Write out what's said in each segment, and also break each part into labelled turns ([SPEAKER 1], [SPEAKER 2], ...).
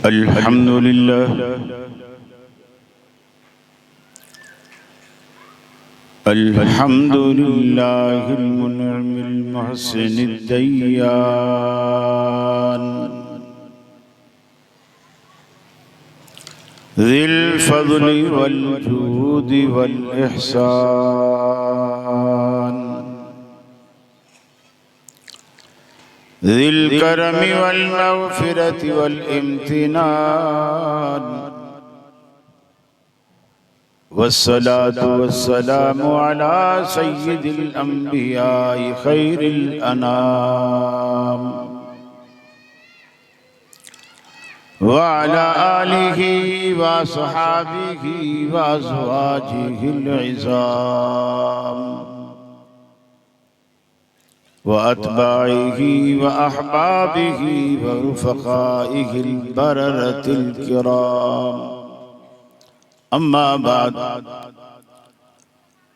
[SPEAKER 1] अल्हम्दुलिल्लाह अल्हम्दुलिल्लाहिल मुनअ्मिल मुहसिनिद दय्यान ज़िल फ़ज़्लि वल जूदि वल इहसान ज़िल करमि वल मग़फ़िरति वल इम्तिनान वस्सलातु वस्सलामु अला सय्यिदिल अंबिया'i खैरिल अनाम व अला आलिहि व अस्हाबिहि व अज़वाजिहिल इज़ाम व अत्बाइहि व अहबाबिहि व रुफ़क़ाइहिल बररतिल किराम अम्मा बाद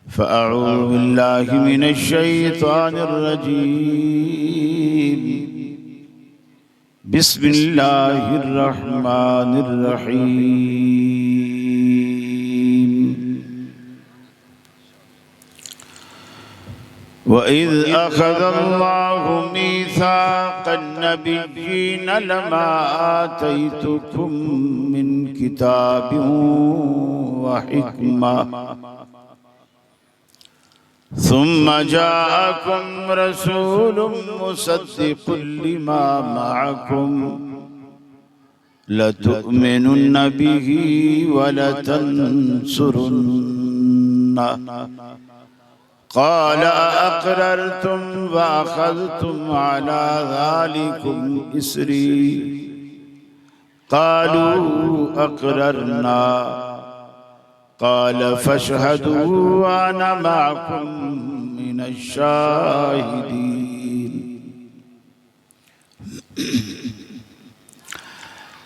[SPEAKER 1] फ़अऊज़ु बिल्लाहि मिनश शैतानिर रजीम बिस्मिल्लाहिर रहमानिर रहीम वइज़ अख़ज़ल्लाहु मीसाक़न नबिय्यीन लमा आतैतुकुम मिन किताबिन व हिक्मा सुम्मा जाअकुम रसूलुम मुसद्दिक़ुल लिमा मअकुम लतु'मिनुन्न बिही व लतंसुरुन्ना क़ाल अअक़ररतुम व अख़ज़्तुम अला ज़ालिकुम इस्री क़ालू अक़ररना क़ाल फ़अशहदू व अना मअकुम मिनश शाहिदीन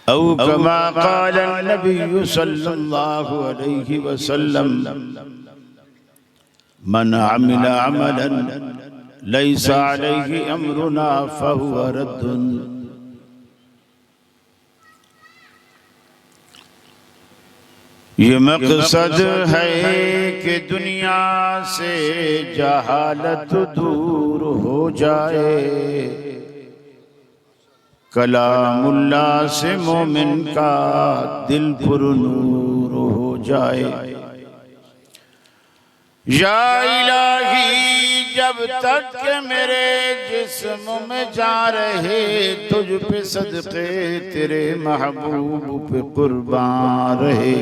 [SPEAKER 1] औ कमा क़ाल नबिय्यु सल्लल्लाहु अलैहि वसल्लम मन अमिल अमलन लैसा अलैहि अम्रुना फहुव रद्दुन। ये मकसद है कि दुनिया से जहालत दूर हो जाए, कलामुल्लाह से मोमिन का दिल पुरनूर हो जाए। या इलाही जब तक के मेरे जिस्म में जा रहे, तुझ पे सदक़े तेरे महबूब पे कुर्बान रहे।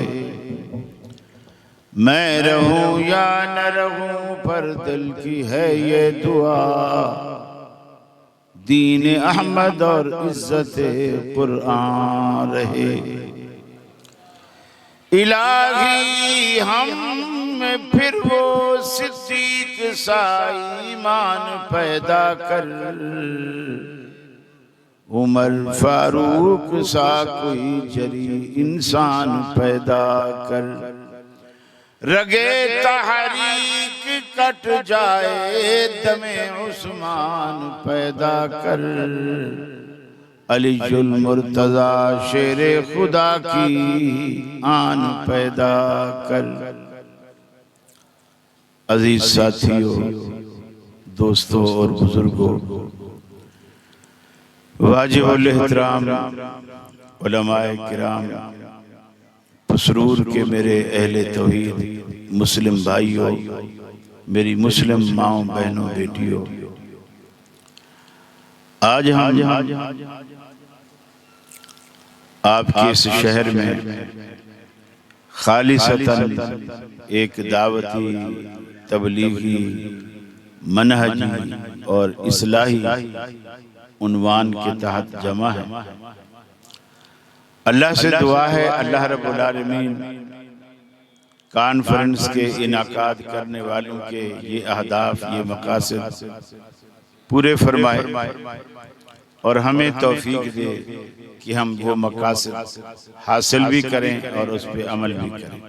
[SPEAKER 1] मैं रहूं या न रहूं पर दिल की है ये दुआ, दीन अहमद और इज्जत कुरान रहे। इलाही हम में फिर वो सिद्दीक सा ईमान पैदा कर, उमर फारूक सा कोई जरी इंसान पैदा कर। रगे तहरीक कट जाए दमे उस्मान पैदा कर। अलीजुल मुर्तज़ा शेरे खुदा की आन पैदा कर। अजीज साथियों, दोस्तों और बुजुर्गों, वाजिबुल एहतराम उलमाए किराम, मसरूर के मेरे अहले तौहीद मुस्लिम भाइयों, मेरी मुस्लिम माओ बहनों बेटियों, आज हम आपके इस शहर में खालिसतन एक दावती, तबलीगी, मनहजी और इस्लाही उन्वान के तहत जमा है। अल्लाह से दुआ है अल्लाह रब्बुल आलमीन कॉन्फ्रेंस के इनाकाद करने वालों के ये अहदाफ, ये मकासद पूरे फरमाए और हमें तौफीक दे कि हम वो मकासद हासिल भी करें और उस पर अमल भी करें।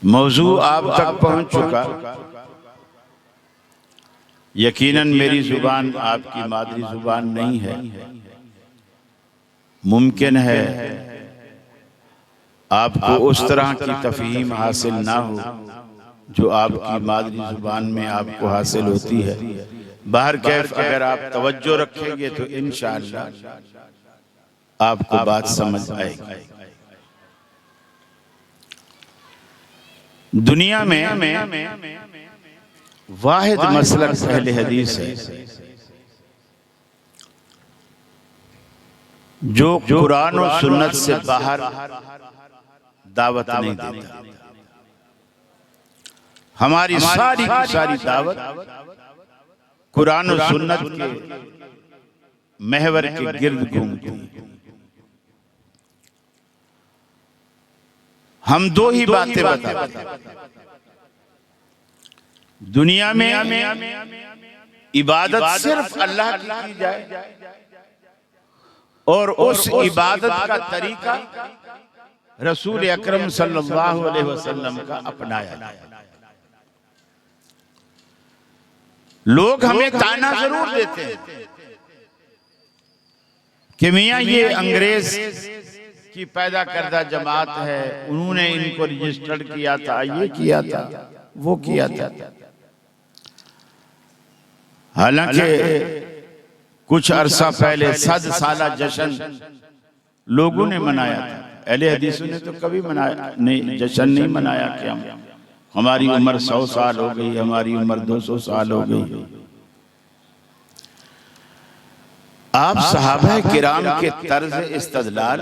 [SPEAKER 1] मौजू आप तक पहुंच चुका यकीनन मेरी जुबान आपकी मादरी जुबान नहीं है। मुमकिन है आपको उस तरह की तफहीम हासिल ना हो जो आपकी मादरी जुबान में आपको हासिल होती है। बाहर कैफ अगर आप तवज्जो रखेंगे तो इंशाअल्लाह आपको बात समझ आएगी। दुनिया में वाहिद मसलक अहले हदीस है जो कुरान और सुन्नत से बाहर दावत नहीं देता। हमारी सारी की सारी दावत कुरान और सुन्नत के महवर के गिर्द घूमती है। हम दो ही बातें बताते हैं। दुनिया में इबादत सिर्फ अल्लाह की जाए और उस इबादत का तरीका रसूल अकरम सल्लल्लाहु अलैहि वसल्लम का अपनाया जाए। लोग हमें ताना जरूर देते हैं कि मियां ये अंग्रेज की पैदा करदा जमात है, उन्होंने इनको रजिस्टर्ड किया था, ये किया था, वो किया था। हालांकि कुछ अरसा पहले 7 साला जश्न लोगों ने मनाया था। अहले हदीसों ने तो कभी मनाया नहीं, जश्न नहीं मनाया कि हमारी उम्र 100 साल हो गई, हमारी उम्र 200 साल हो गई। आप सहाबा किराम के तर्ज इस्तदलाल,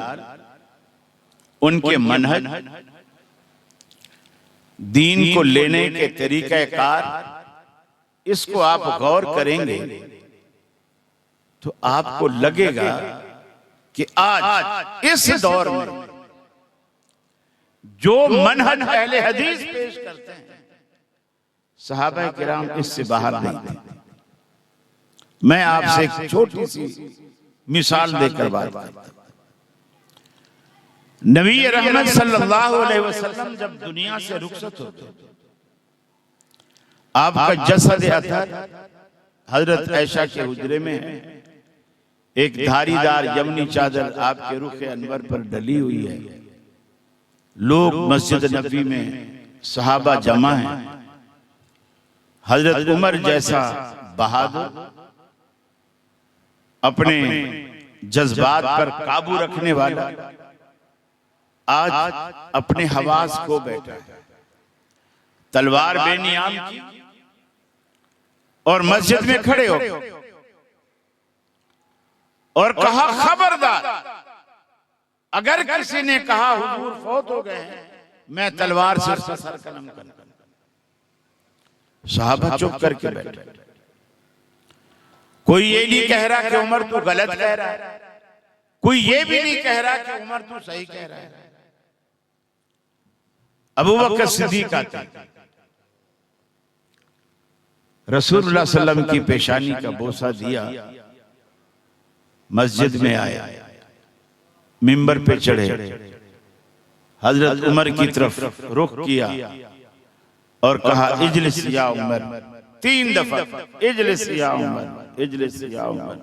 [SPEAKER 1] उनके मनहज, दीन को लेने के तरीक़ाकार, इसको आप गौर करेंगे तो आपको लगेगा कि आज इस दौर में जो मनहज अहले हदीस पेश करते हैं सहाबा किराम इससे बाहर नहीं थे। मैं आपसे एक छोटी सी मिसाल देकर बात करता हूं। नबी रहमत सल्लल्लाहु अलैहि वसल्लम जब दुनिया से रुखसत होते, आपका जसद अतहर हजरत आयशा के हुजरे में है। एक धारीदार यमनी चादर आपके रुख अनवर पर डली हुई है। लोग मस्जिद नबी में सहाबा जमा हैं। हजरत उमर जैसा बहादुर, अपने जज्बात पर काबू रखने वाला, आज अपने हवास खो बैठा है। तलवार बेनियाम की और मस्जिद में खड़े हो और कहा, खबरदार, अगर किसी ने कहा हुजूर फौत हो गए हैं, मैं तलवार से उसका सर कलम कर। सहाबा चुप करके बैठे। कोई ये नहीं कह रहा कि उमर तू गलत कह रहा है, कोई ये भी नहीं कह रहा कि उमर तू सही कह रहा है। अबू बकर सिद्दीक आते, रसूलुल्लाह सल्लल्लाहु अलैहि वसल्लम की पेशानी का बोसा दिया, मस्जिद में आए, मिंबर पे चढ़े, हजरत उमर की तरफ रुख किया और कहा, इजलिस या उमर। 3 दफा, इजलिस या उमर, इजलिस या उमर।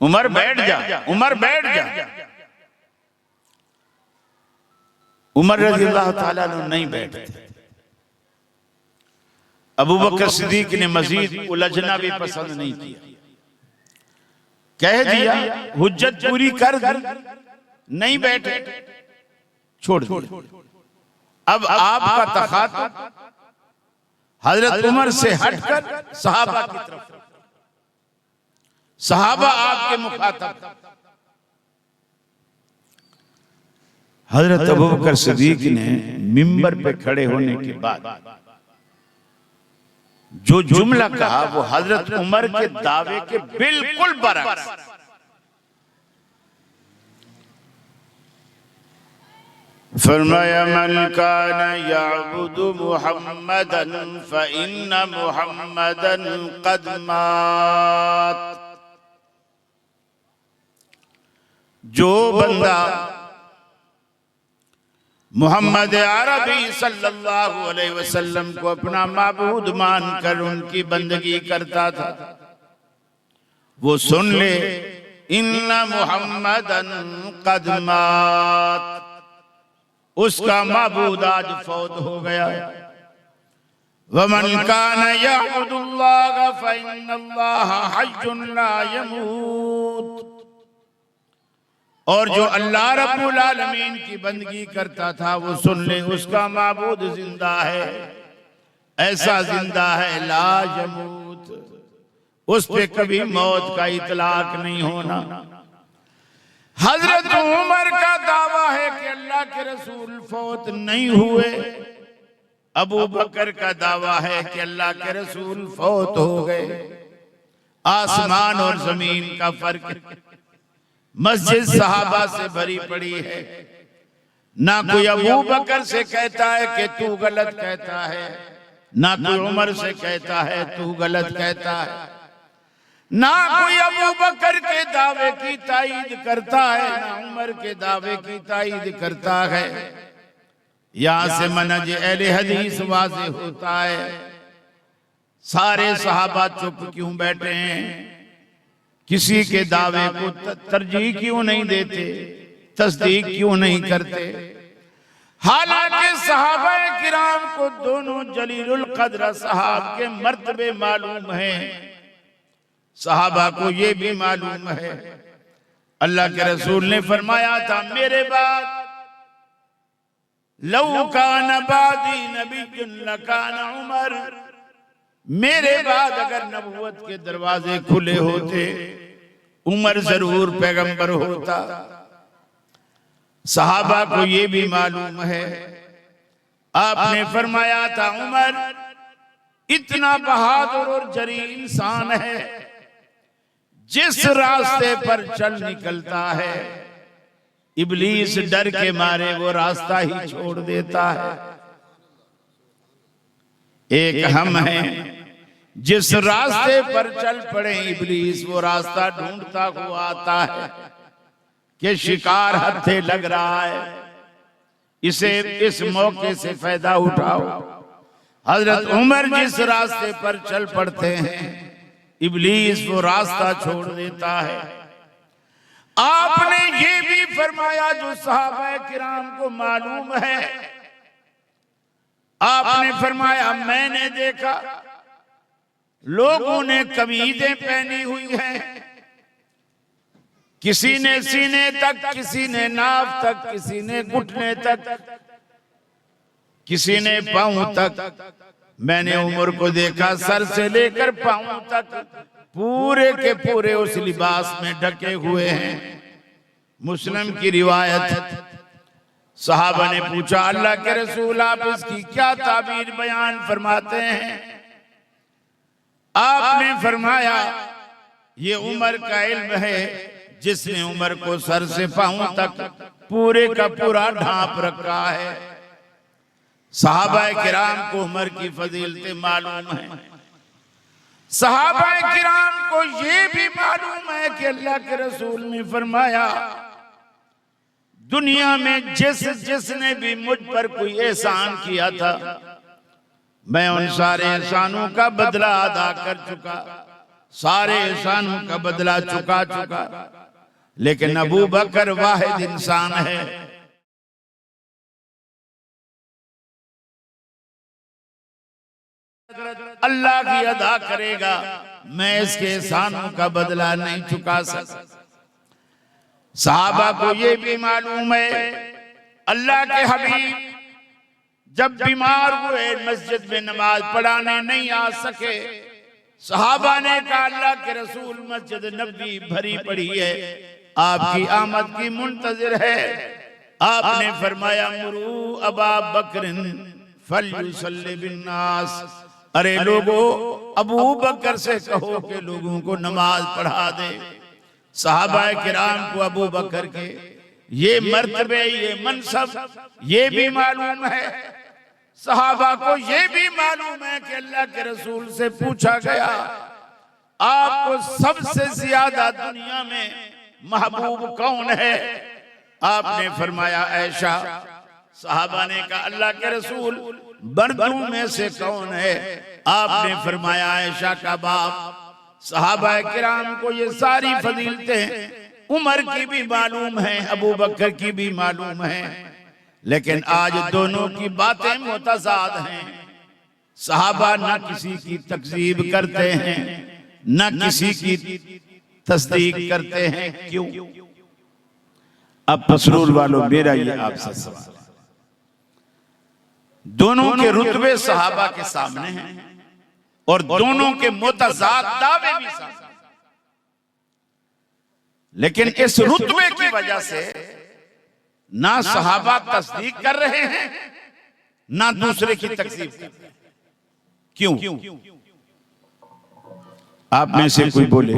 [SPEAKER 1] उमर बैठ जा, उमर बैठ जा। उमर रज़ियल्लाहु ताला अन्हु नहीं बैठते। अबू बकर सिद्दीक ने मजीद उलझना भी पसंद नहीं किया, कह दिया हुज्जत पूरी कर दी, नहीं बैठे, छोड़ दिया। अब आपका तखातुब हजरत उमर से हटकर सहाबा की तरफ, सहाबा आपके मुखातब। हजरत अबू बकर सिद्दीक ने मिंबर पे खड़े होने के बाद जो जुमला कहा वो हजरत उमर के दावे के बिल्कुल बरअक्स। फरमाया, मन कान यअबुदु मुहम्मदन फइन्न मुहम्मदन क़द मात। जो बंदा मोहम्मद अरबी सल्लल्लाहु अलैहि वसल्लम को अपना माबूद मानकर उनकी बंदगी करता था, वो सुन ले इन्ना मुहम्मदन कद मात, उसका माबूद आज फौत हो गया। वमन कान यअबुदुल्लाह फइन्नल्लाह हय्युन ला यमूत, और जो अल्लाह रब्बुल आलमीन की बंदगी करता था वो सुन ले उसका माबूद जिंदा है, ऐसा जिंदा है ला यमूत, उस पे कभी मौत का इतलाक नहीं होना। हजरत उमर का दावा है कि अल्लाह के रसूल फौत नहीं हुए, अबू बकर का दावा है कि अल्लाह के रसूल फौत हो गए। आसमान और जमीन का फर्क। मस्जिद सहाबा से भरी पड़ी है, ना कोई अबू बकर से कहता है कि तू गलत कहता है, ना कोई उमर से कहता है तू गलत कहता है, ना कोई अबू बकर के दावे की तायीद करता है, ना उमर के दावे की तायीद करता है। यहां से मनहज अहले हदीस वाज़ेह होता है। सारे सहाबा चुप क्यों बैठे हैं? किसी के दावे को तरजीह क्यों नहीं देते, तस्दीक क्यों नहीं करते? हालांकि सहाबाए किराम को दोनों जलीलुल कद्र सहाब के मर्तबे मालूम हैं, सहाबा को ये भी मालूम है। अल्लाह के रसूल ने फरमाया था मेरे बाद लौ कान बादी नबियुन लकान उमर, मेरे बाद अगर नबूवत के दरवाजे खुले होते उमर जरूर पैगंबर होता। सहाबा को ये भी मालूम है। आपने फरमाया था उमर इतना बहादुर और जरी इंसान है, जिस रास्ते पर चल निकलता है इब्लीस डर के मारे वो रास्ता ही छोड़ देता है। एक हम हैं जिस रास्ते पर चल पड़े इब्लीस वो रास्ता ढूंढता हुआ आता है कि शिकार हत्थे लग रहा है, इसे इस मौके से फायदा उठाओ। हजरत उमर जिस रास्ते पर चल पड़ते हैं इब्लीस वो रास्ता छोड़ देता है। आपने ये भी फरमाया जो सहाबा किराम को मालूम है, आपने फरमाया मैंने देखा लोगों ने कमीजें पहनी हुई हैं, किसी ने सीने तक, किसी ने नाभ तक, किसी ने घुटने तक, किसी ने पांव तक। मैंने उमर को देखा सर से लेकर पांव तक पूरे के पूरे उस लिबास में ढके हुए हैं। मुस्लिम की रिवायत। सहाबा ने पूछा अल्लाह के रसूल आप इसकी क्या ताबीर बयान फरमाते हैं? आपने फरमाया ये उमर का इल्म है जिसने उमर को सर से पांव तक पूरे का पूरा ढांप रखा है। सहाबा किराम को उमर की फजीलतें मालूम है। सहाबा किराम को ये भी मालूम है कि अल्लाह के रसूल ने फरमाया दुनिया में जिसने भी मुझ पर कोई एहसान किया था मैं उन सारे एहसानों का बदला अदा कर चुका, सारे एहसानों का बदला चुका चुका। लेकिन अबू बकर वाहिद इंसान है, अल्लाह की अदा करेगा, मैं इसके एहसानों का बदला नहीं चुका सकता। सहाबा को ये भी मालूम है अल्लाह के हबीब जब बीमार हुए मस्जिद में नमाज पढ़ाने नहीं आ सके, सहाबा ने कहा अल्लाह के रसूल मस्जिद नबी भरी पड़ी है, आपकी आमद की मुंतजिर है। आपने फरमाया मुरू अबा बकरिन फलयुसल्ली बिन्नास, अरे लोगों अबू बकर से कहो कि लोगों को नमाज पढ़ा दे। सहाबा किराम को अबू बकर के ये मर्तबे, ये मनसब ये भी मालूम है। सहाबा को ये भी मालूम है कि अल्लाह के रसूल से पूछा गया आपको सबसे ज्यादा दुनिया में महबूब कौन है? आपने फरमाया ऐशा। सहाबा ने कहा अल्लाह के रसूल मर्दों में से कौन है? आपने फरमाया आयशा का बाप। सहाबा किराम को ये सारी फजीलतें उमर की भी मालूम है, अबू बकर की भी मालूम है, लेकिन आज दोनों की बातें मुतज़ाद हैं। सहाबा न किसी की तकज़ीब करते हैं न किसी की तस्दीक करते हैं। क्यों? अब मसरूर वालों मेरा ये आपसे सवाल है, दोनों के रुतबे सहाबा के सामने हैं और दोनों के मुतज़ाद दावे भी सामने, लेकिन इस रुतबे की वजह से ना सहाबा तस्दीक कर रहे हैं ना दूसरे की तकज़ीब कर रहे हैं। क्यों? आप में से कोई बोले।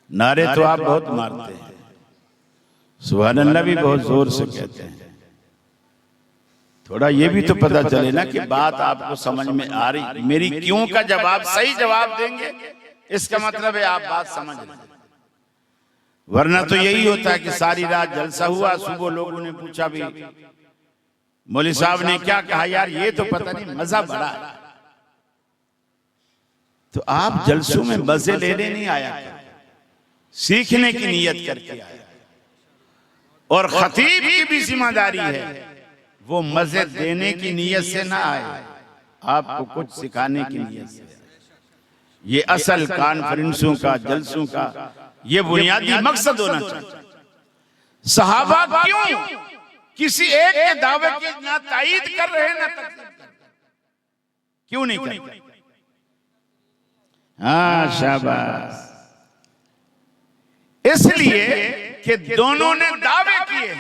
[SPEAKER 1] नारे तो आप बहुत मारते हैं, सुभान अल्लाह भी बहुत जोर से कहते हैं। थोड़ा ये भी तो पता चले ना कि बात आपको समझ में आ रही। मेरी क्यों का जवाब सही जवाब देंगे इसका मतलब है आप बात समझ रहे हैं, वरना तो यही होता है कि सारी रात जलसा हुआ, सुबह लोगों ने पूछा भी मौलवी साहब ने क्या कहा, यार ये तो पता नहीं मजा बड़ा है। तो आप जलसों में मजे लेने नहीं आया, सीखने की नीयत करके आया। और खतीब की भी जिम्मेदारी है वो मजे देने की नीयत से ना आए, आपको कुछ सिखाने की नीयत से। ये असल कॉन्फ्रेंसों का, जलसों का ये बुनियादी मकसद होना चाहिए। सहाबा क्यों किसी एक के दावे की ना तायीद कर रहे हैं ना तकज़ीब कर रहे, क्यों नहीं कर रहे? हाँ शाबाश। इसलिए कि दोनों ने दावे किए,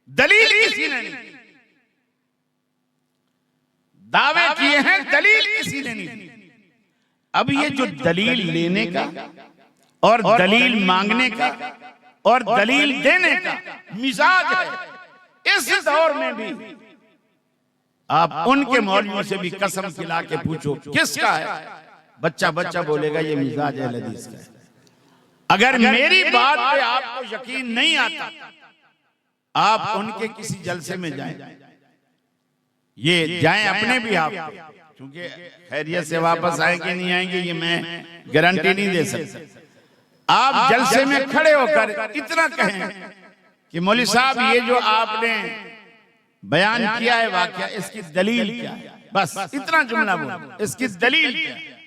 [SPEAKER 1] दलील किसी ने नहीं, दावे किए हैं, दलील किसी ने नहीं। अब ये जो दलील लेने का और दलील मांगने का और दलील देने का मिजाज है, इस दौर में भी आप उनके मौलवियों से भी कसम खिला के पूछो किसका है, बच्चा बच्चा बोलेगा ये मिजाज है हदीस का है। अगर मेरी बात पे आपको यकीन नहीं आता, आप उनके किसी जलसे में जाएं, ये जाएं अपने भी आप, क्योंकि खैरियत से वापस आएंगे नहीं आएंगे ये मैं गारंटी नहीं दे सकता। आप जलसे में खड़े होकर इतना कहें कि मौलवी साहब ये जो आपने बयान किया है वाकया, इसकी दलील क्या है, बस इतना जुमला बोलो, इसकी दलील क्या है।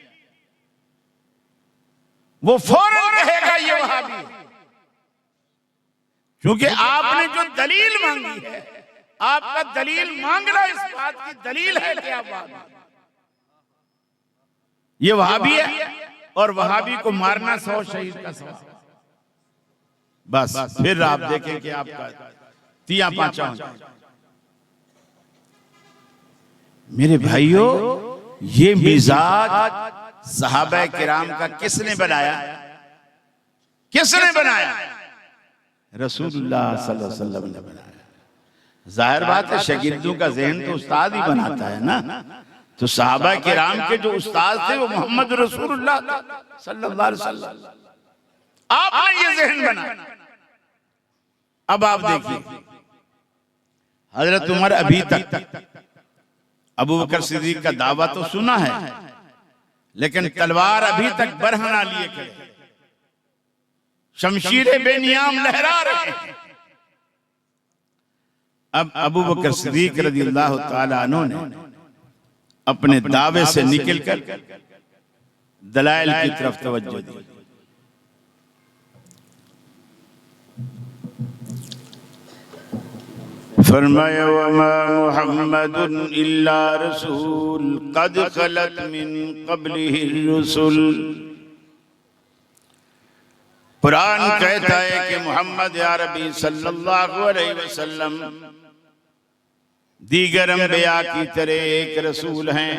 [SPEAKER 1] वो फौरन कहेगा ये वहाबी है, क्योंकि आपने जो दलील मांगी है, आपका दलील मांगना इस बात की दलील है कि आप वहाबी, ये वहाबी है और वहाबी को मारना 100 शहीद का सवाब। बस फिर आप देखें कि आपका तिया पांचा हो जाए। मेरे भाइयों, ये मिजाज सहाबा किराम का किसने बनाया? किसने बनाया? रसूलुल्लाह सल्लल्लाहु अलैहि वसल्लम ने बनाया। जाहिर बात है शागिर्दों का ज़हन तो उस्ताद ही बनाता है ना। तो सहाबा किराम के जो उस्ताद थे वो मोहम्मद रसूलुल्लाह सल्लल्लाहु अलैहि वसल्लम, आपने ये ज़हन बनाया। अब आप देखिए, हजरत उमर अभी तक अबू बकर सिद्दीक का दावा तो सुना है, लेकिन तलवार अभी तक बरहना लिए खड़े, शमशीरे बेनियाम लहरा रहे हैं। अब अबू बकर सिद्दीक रज़ियल्लाहु ताला अन्हु ने अपने दावे से निकलकर दलाइल की तरफ तवज्जो दी। फरमाया वमा मुहम्मदुन इल्ला रसूल कद खलत मिन क़ब्लिहि रुसूल। कुरान कहता है कि मोहम्मद अरबी सल्लल्लाहु अलैहि वसल्लम दीगर अंबिया की तरह एक रसूल हैं।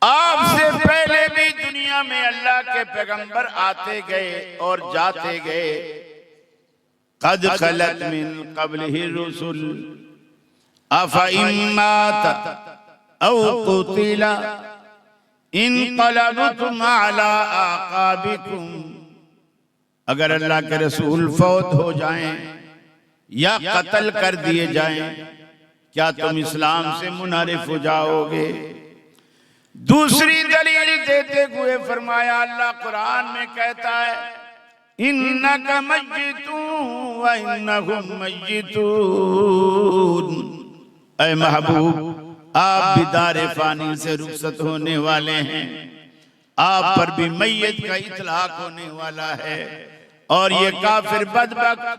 [SPEAKER 1] आपसे पहले भी दुनिया में अल्लाह के पैगंबर आते गए और जाते गए। कद खलत मिन क़ब्लिहि रुसूल अफ़ा इम्मात औ क़ुतिला इनक़लबतुम अला आक़ाबिकुम। अगर अल्लाह के रसूल फौत हो जाएं या कत्ल कर दिए जाएं, क्या तुम इस्लाम से मुनहरिफ हो जाओगे? दूसरी दलील देते हुए फरमाया, अल्लाह कुरान में कहता है, इन्नका मय्यितून व इन्नहुम मय्यितून। ऐ महबूब, आप भी दारे फानी से रुखसत होने वाले हैं, आप पर भी मैयत का इतलाक होने वाला है। और ये काफिर बदबख्त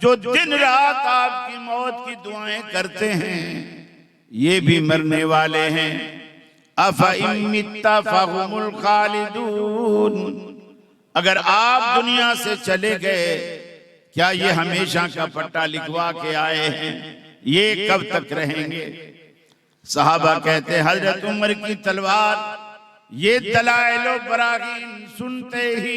[SPEAKER 1] जो दिन रात आपकी मौत की दुआएं करते हैं, ये भी मरने वाले हैं। अफा इम्मित्ता फहुमुल खालिदून, अगर आप दुनिया से चले गए, क्या ये हमेशा का पट्टा लिखवा के आए हैं? ये कब तक रहेंगे? सहाबा कहते, हजरत उमर की तलवार ये दलाइलो बराहीन सुनते ही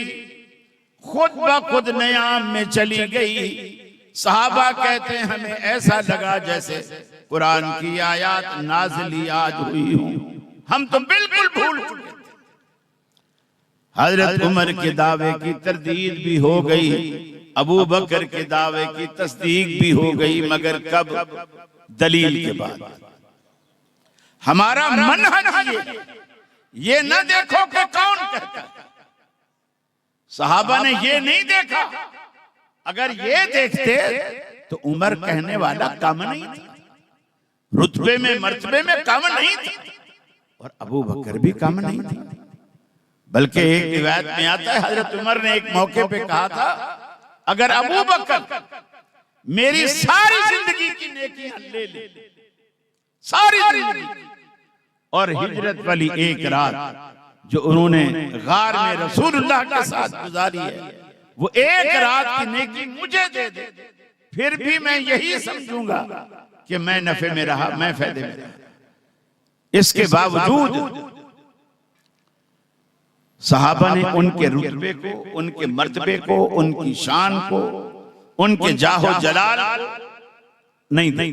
[SPEAKER 1] खुद ब खुद नयाम में चली गई। सहाबा कहते हैं, हमें ऐसा लगा जैसे कुरान की आयत नाज़िल आज हुई हो, हम तो बिल्कुल भूल चुके थे। हजरत उमर के दावे की तरदीद भी हो गई, अबू बकर के दावे की तस्दीक भी हो गई, मगर कब? दलील के बाद। हमारा मनहज ये न देखो कि कौन कहता है। सहाबा ने ये नहीं देखा, अगर ये देखते तो उमर कहने वाला कम नहीं था, रुतबे में मर्तबे में कम नहीं था, और अबू बकर भी कम नहीं था। बल्कि एक रिवायत में आता है, हजरत उमर ने एक मौके पे कहा था, अगर अबू बकर मेरी सारी जिंदगी की नेकियां ले ले, सारी जिंदगी, और हिजरत वाली एक रात जो उन्होंने गार में रसूलुल्लाह के साथ गुजारी है, वो एक रात की नेकी मुझे दे दे, फिर भी मैं यही समझूंगा कि मैं नफे में रहा, मैं फायदे में रहा। इसके बावजूद सहाबा ने उनके रुतबे को, उनके मर्तबे को, उनकी शान को, उनके जाहो जलाल नहीं दी,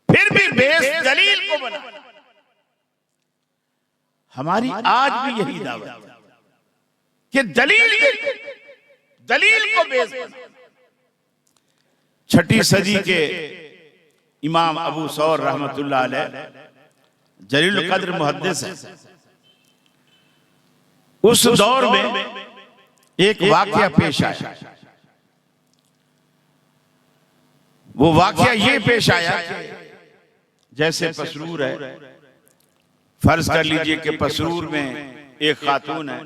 [SPEAKER 1] फिर भी बेस दलील को बना। हमारी आज भी यही दावा है कि दलील को बेस बना। 6ठी सदी के इमाम अबू सौर रहमतुल्लाह अलैह जलील कद्र मुहद्दिस है। उस दौर में एक वाकया पेश आया। वो वाकया ये पेश आया कि जैसे पसरूर है, फर्ज कर लीजिए कि पसरूर में एक खातून है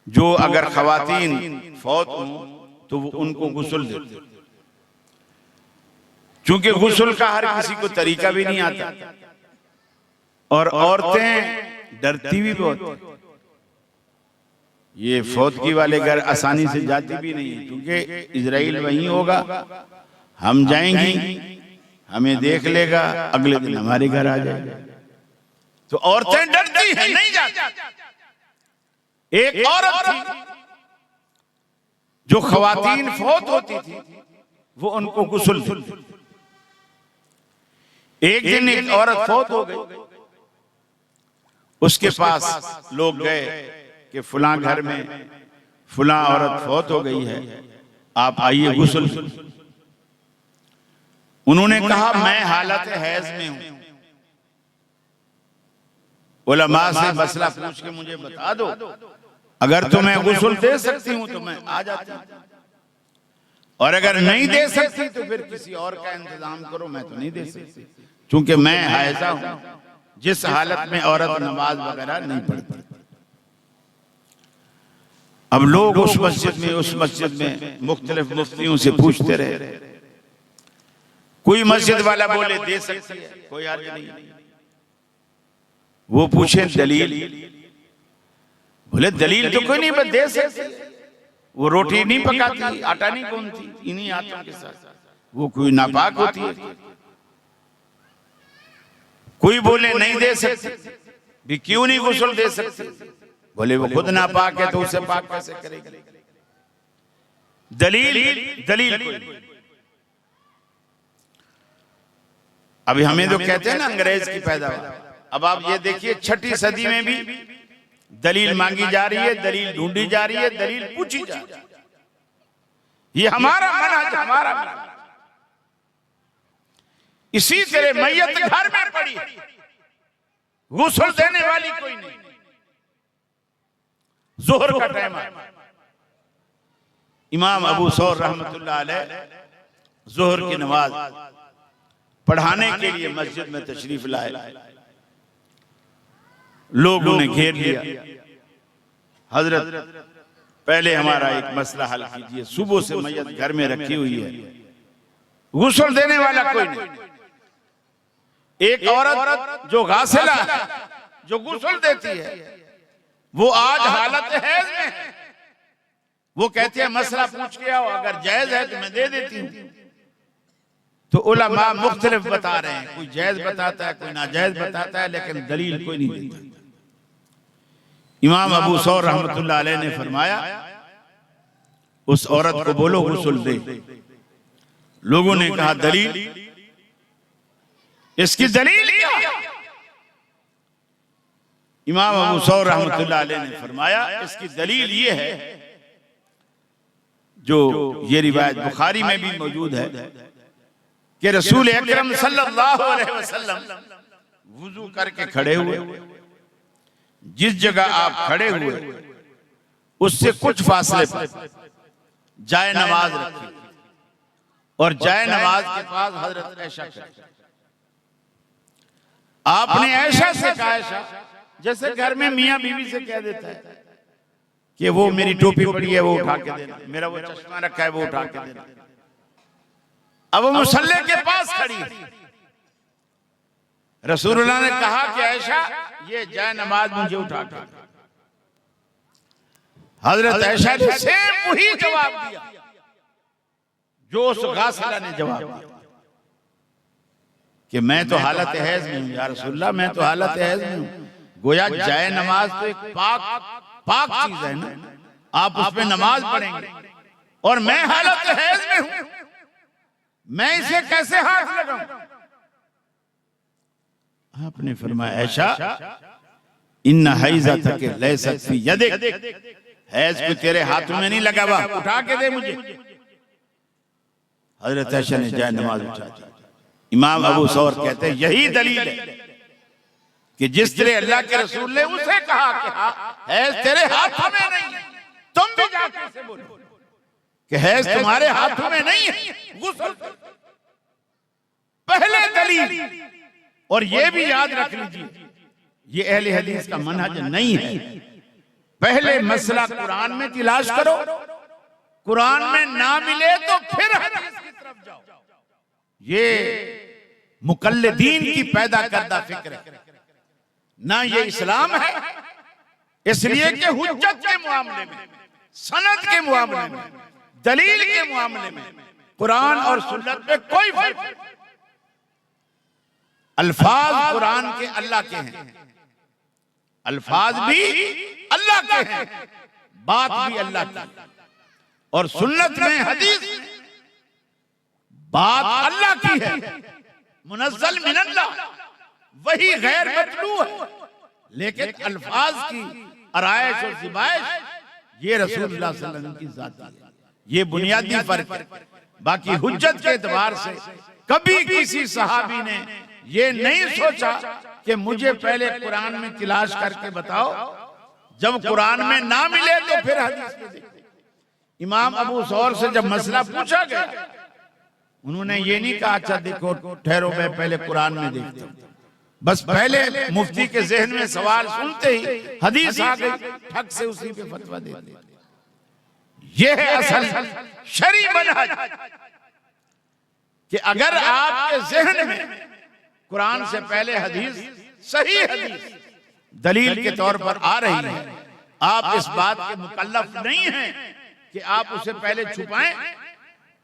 [SPEAKER 1] जो अगर खवातीन फौत हो तो वो उनको गुस्ल देते, चूंकि गुस्ल का हर किसी को तरीका भी नहीं आता, और औरतें डरती भी बहुत। ये फौतगी वाले घर आसानी से जाती भी नहीं, क्योंकि इजराइल वहीं होगा, हम जाएंगी, हमें देख लेगा, अगले दिन हमारे घर आ जाएगा। तो औरतें डरती हैं, नहीं जाती। एक औरत थी जो खवातीन फौत होती थी, वो उनको गुस्ल देती। एक दिन एक औरत फौत हो गई, उसके पास लोग गए कि फुला घर में फुला औरत फौत हो गई है, आप आइए गुस्ल। उन्होंने कहा, मैं हालत हैज में हूं, उलमा से मसला पूछ के मुझे बता दो, अगर तुम्हें गुस्ल दे सकती हूं तो मैं आ जाती हूं, और अगर नहीं दे सकती तो फिर किसी और का इंतजाम करो, मैं तो नहीं दे सकती, क्योंकि मैं हायजा हूं, जिस हालत में औरत नमाज वगैरह नहीं पढ़ती। अब लोग उस मस्जिद में मुख्तलिफ मुफ्तियों से पूछते रहे। कोई मस्जिद वाला बोले दे सकती है, कोई हर्ज नहीं। वो पूछे दलील, बोले दलील तो कोई नहीं, बस दे सकती। वो रोटी नहीं पकाती, आटा नहीं गूंथती, इन्हीं हाथों के साथ। वो कोई नापाक होती है। कोई बोले नहीं दे सकती, भी क्यों नहीं गुस्ल दे सकती? बोले वो खुद नापाक है तो उसे पाक कैसे करेगी? दलील कोई। अभी हमें तो कहते हैं ना अंग्रेज की पैदावार। अब आप ये देखिए 6ठी सदी में भी दलील मांगी जा रही है, दलील ढूंढी जा रही है, दलील पूछी जा रही है। ये हमारा मनहज, हमारा मनहज। इसी तरह मैयत घर में पड़ी, गुस्ल देने वाली कोई नहीं। जोहर का टाइम आया, इमाम अबू सौर रहमतुल्लाह अलैह जोहर की नमाज पढ़ाने के लिए मस्जिद में तशरीफ लाए। लोगों ने घेर लिया, हजरत पहले हमारा एक मसला हल कीजिए, सुबह से मैयत घर में रखी हुई है, गुस्ल देने वाला कोई नहीं। एक औरत जो गासिला है, जो गुस्ल देती है, वो आज हालत हैज में है। वो कहती है मसला पूछ के आओ, अगर जायज है तो मैं दे देती हूँ। तो उलमा मुख्तलिफ बता रहे हैं, कोई जायज बताता है, कोई नाजायज बताता है, लेकिन दलील कोई नहीं देता। इमाम अबू सौर रहमतुल्लाह अलैह ने फरमाया उस औरत को बोलो गुस्ल दे। लोगों ने कहा दलील, इसकी दलील क्या? इमाम अबू सौर रहमतुल्लाह अलैह ने फरमाया इसकी दलील ये है, जो ये रिवायत बुखारी में भी मौजूद है कि रसूल अकरम सल्लल्लाहु अलैहि वसल्लम वुजू करके खड़े हुए, जिस जगह आप खड़े हुए उससे कुछ फासले पर जाए नमाज रखी और जाए नमाज के पास हजरत ऐशा खड़ी। आपने ऐशा से कहा, ऐशा जैसे घर में मियां बीवी से कह देता है कि वो मेरी टोपी पड़ी है वो उठा के देना, मेरा वो चश्मा रखा है वो उठा के देना। अब वो मुसल्ले के पास खड़ी है, रसूलुल्लाह ने कहा कि ऐशा ये जाए नमाज मुझे उठा के। हजरत ऐशा ने सेम वही जवाब दिया जो उस गासिला ने जवाब दिया कि मैं तो हालत हैज में हूं या रसूलुल्लाह, मैं तो हालत हैज में हूं। गोया जाए नमाज तो एक पाक चीज है ना, आप उसमें नमाज पढ़ेंगे और मैं हालत हैज में हूं, मैं इसे कैसे हाथ लगाऊं? आपने फरमाया ऐशा इन्ना हैज़तक लैसत फी यदिक, हैज को तेरे हाथों में नहीं लगा हुआ, उठा के दे मुझे। हजरत ऐशा ने जाए नमाज उठा दी। इमाम अबू सौर कहते हैं यही दलील है कि जिस तरह अल्लाह के रसूल ने उसे कहा कि हैज तेरे हाथों में नहीं है, तुम भी जाके उसे बोलो कि हैज तुम्हारे हाथों में नहीं है, गुस्ल पहले दलील। और ये भी याद रख लीजिए, ये अहले हदीस का मनहज नहीं है। पहले मसला कुरान में तलाश करो, कुरान में ना मिले तो फिर हदीस की तरफ जाओ। ये मुकल्लिदीन की पैदा करदा फिक्र है, ना ये इस्लाम है। इसलिए कि हुज्जत के मामले में, सनद के मामले में, दलील के मामले में कुरान और सुन्नत में कोई फर्क नहीं। अल्फाज कुरान के अल्लाह के हैं, अल्फाज भी अल्लाह के हैं, बात भी अल्लाह की। और सुन्नत में हदीस बात अल्लाह की है, मुनज़्ज़ल मिनल्लाह, वही गैर मतलू है, लेकिन अल्फाज की आराइश और ज़िबाइश ये रसूलुल्लाह सल्लल्लाहु अलैहि वसल्लम की ज़ात है। ये बुनियादी फर्क है। बाकी हुज्जत के एतबार से कभी किसी सहाबी ने ये नहीं सोचा कि मुझे पहले कुरान में तलाश करके बताओ, जब कुरान में ना मिले तो फिर हदीस में देखते। इमाम अबू सौर से जब मसला पूछा गया, उन्होंने ये नहीं कहा अच्छा देखो ठहरो मैं पहले कुरान में देखता हूं। बस पहले मुफ्ती के जहन में सवाल सुनते ही हदीस आ गई, ठग से उसी पे फतवा दे दिया। ये है असल शरई मनहज कि अगर आपके जहन में कुरान से पहले हदीस, सही हदीस दलील के तौर पर आ रही है, आप इस बात के मुकल्लफ नहीं हैं कि आप उसे पहले छुपाएं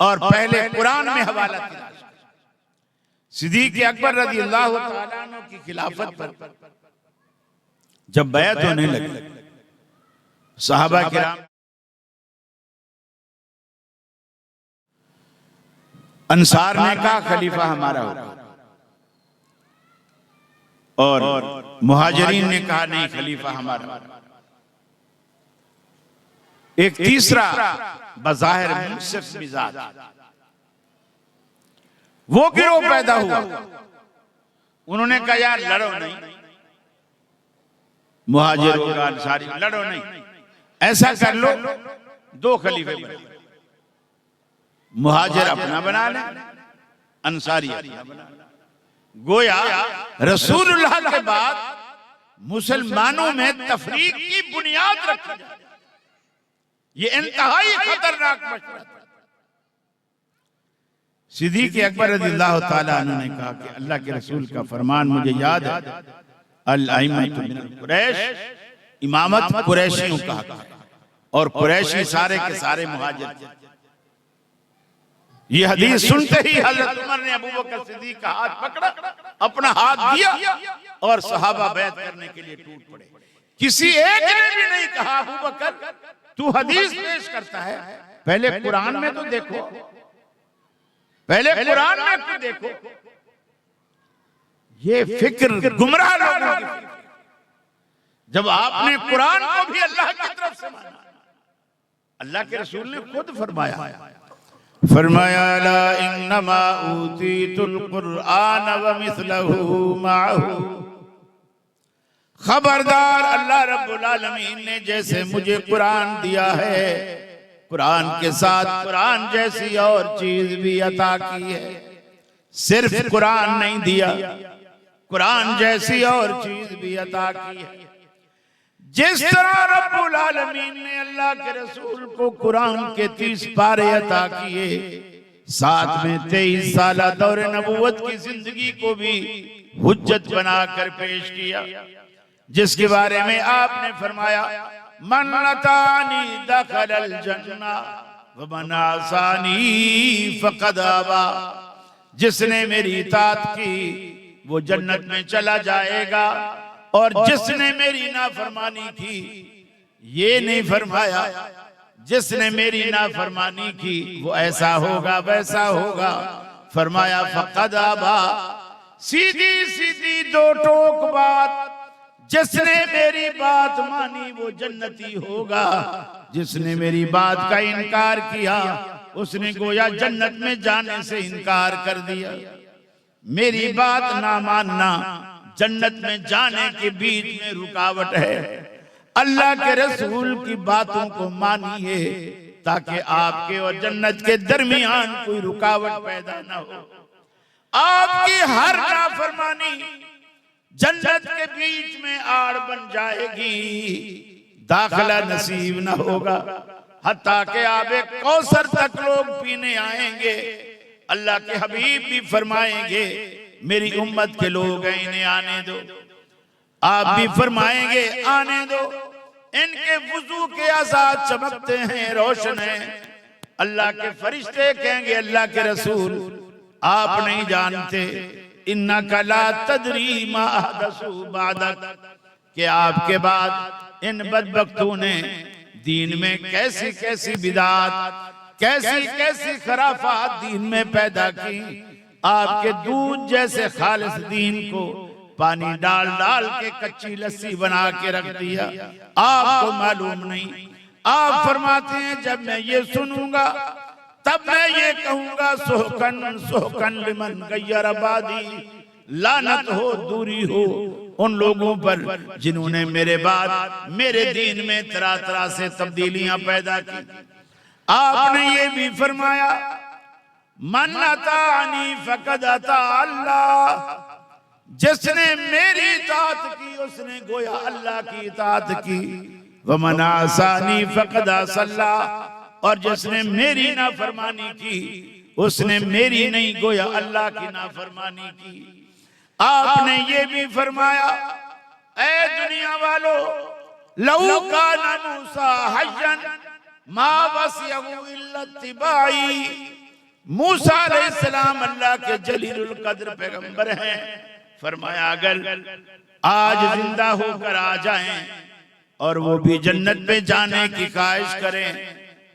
[SPEAKER 1] और पहले कुरान में हवाला तलाश करें। सिद्दीक़ अकबर रज़ियल्लाहु तआला अन्हु की खिलाफत पर जब बैत होने लगी, सहाबा किराम अंसार ने कहा खलीफा हमारा होगा, और मुहाजिरीन ने कहा नहीं खलीफा हमारा। एक तीसरा बज़ाहिर मुनसिफ मिजाज, वो गिरोह पैदा हुआ। उन्होंने कहा यार लड़ो नहीं, मुहाजिर होगा अंसारी, लड़ो नहीं, ऐसा कर लो 2 खलीफे बने, मुहाजिर अपना बना ले, अंसारी अपना बना ले। गोया रसूलुल्लाह के बाद मुसलमानों में तफरीक की बुनियाद रखी जाए, ये इंतहाई खतरनाक मशवरा था। सिद्दीक़ अकबर रज़ियल्लाहु ताला अन्हु ने कहा कि अल्लाह के रसूल का फरमान मुझे याद है, अल अइम्मतु मिन कुरैश, इमामत कुरैशियों का हक है, और कुरैशी सारे के सारे मुहाजिर थे। ये हदीस सुनते ही हज़रत उमर ने अबू बकर सिद्दीक़ का हाथ पकड़ा, अपना हाथ दिया और सहाबा बैत करने के लिए टूट पड़े। किसी एक ने भी नहीं कहा अबू बकर तू हदीस पेश करता है, पहले कुरान में तो देखो, पहले कुरान में तो देखो। ये फिक्र गुमराह लोगों की फिक्र। जब आपने कुरान को भी अल्लाह की तरफ से माना, अल्लाह के रसूल ने खुद फरमाया ला इन्नमा ऊतीतुल कुरआन व मिस्लहु माहू, खबरदार अल्लाह रब्बुल आलमीन ने जैसे मुझे कुरान दिया है, कुरान के साथ कुरान जैसी और चीज भी अता की है। सिर्फ कुरान नहीं दिया, कुरान जैसी और चीज भी अता की है। जिस तरह रब्बुल आलमीन ने अल्लाह के रसूल को कुरान के 30 पारे अता किए, साथ में 23 साल दौर नबूवत की जिंदगी को भी हुज्जत बनाकर पेश किया, जिसके बारे में आपने फरमाया मन अतानी दखलल जन्ना व मन आसानी फक़द आबा, जिसने मेरी इताअत की वो जन्नत में चला जाएगा, और जिसने मेरी नाफरमानी की, ये नहीं फरमाया जिसने मेरी नाफरमानी की वो ऐसा होगा वैसा होगा, फरमाया फक़द आबा, सीधी सीधी 2 टोक बात, जिसने मेरी बात मानी वो जन्नती होगा, जिसने मेरी बात का इनकार किया उसने गोया जन्नत में जाने से इनकार कर दिया। मेरी बात ना मानना जन्नत में जाने के बीच में रुकावट है। अल्लाह के रसूल की बातों को मानिए ताकि आपके और जन्नत के दरमियान कोई रुकावट पैदा ना हो। आपकी हर नाफरमानी जन्नत के बीच में आड़ बन जाएगी, दाखिला नसीब न होगा, हत्ता के आबे कौसर तक लोग पीने आएंगे। अल्लाह के हबीब भी फरमाएंगे मेरी उम्मत के लोग हैं, इन्हें आने दो। आप भी फरमाएंगे आने दो, इनके वुजू के आसाद चमकते हैं, रोशन हैं। अल्लाह के फरिश्ते कहेंगे अल्लाह के रसूल आप नहीं जानते, इन्नका ला तदरी मा अहदसु बादक, कि आपके बाद इन बदबख्तों ने दीन में कैसी कैसी बिदात, कैसी कैसी खराफात दीन में पैदा की। आपके दूध जैसे खालिस दीन को पानी डाल डाल के कच्ची लस्सी बना के रख दिया, आपको मालूम नहीं। आप फरमाते हैं जब मैं ये सुनूंगा तब मैं ये कहूंगा सोहकन सोहकन लिमन गैयर आबादी, लानत हो दूरी हो उन लोगों पर जिन्होंने मेरे बाद मेरे दीन में तरह तरह से तब्दीलियां पैदा की। आपने ये भी फरमाया मन अतानी फक़द अता अल्लाह, जिसने मेरी इताअत की उसने गोया अल्लाह की इताअत की। व मन आसानी फक़द असल्ला, और जिसने मेरी नाफरमानी की उसने मेरी नहीं गोया अल्लाह की नाफरमानी की। आपने ये भी फरमाया ऐ दुनिया वालों लौ काना मूसा हय्यन मा वसियहु इल्ला इत्तिबाई, मूसा अलैहिस्सलाम अल्लाह के जलीलुल कद्र पैगंबर हैं। फरमाया अगर आज जिंदा होकर आ जाएं और वो भी जन्नत में जाने की ख्वाहिश करें,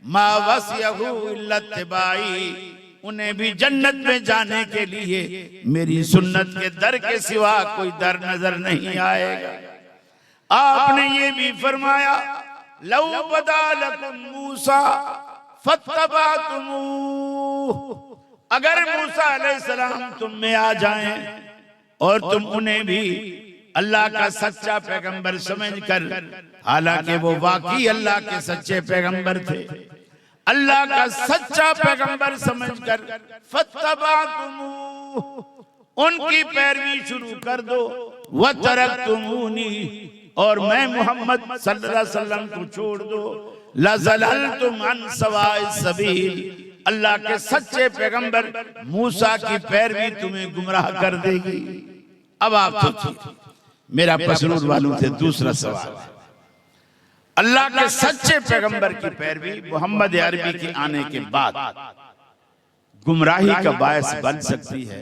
[SPEAKER 1] मा वसियहु इल्ला इत्तिबाई, उन्हें भी जन्नत में जाने के लिए मेरी सुन्नत के दर के सिवा कोई दर नजर नहीं आएगा। आपने ये भी फरमाया लौ बदा लकुम मूसा फत्तबातुमूह, अगर मूसा अलैहिस्सलाम तुम में आ जाएं और तुम उन्हें भी अल्लाह का सच्चा पैगंबर समझकर, हालांकि वो वाकई अल्लाह के सच्चे पैगंबर थे, अल्लाह का सच्चा पैगंबर समझकर फत्तबातुमूह, उनकी पैरवी शुरू कर दो, व तरकतुमूनी, और मैं मोहम्मद सल्लल्लाहु अलैहि वसल्लम को छोड़ दो, लज़ललतुम अन सवाए सबील, अल्लाह के सच्चे पैगंबर मूसा की पैरवी तुम्हें गुमराह कर देगी। अब आप सोचिए, मेरा पसरूर वालों से दूसरा सवाल, अल्लाह के सच्चे पैगंबर की पैरवी मोहम्मद अरबी के आने के बाद गुमराही का बायस बन सकती है,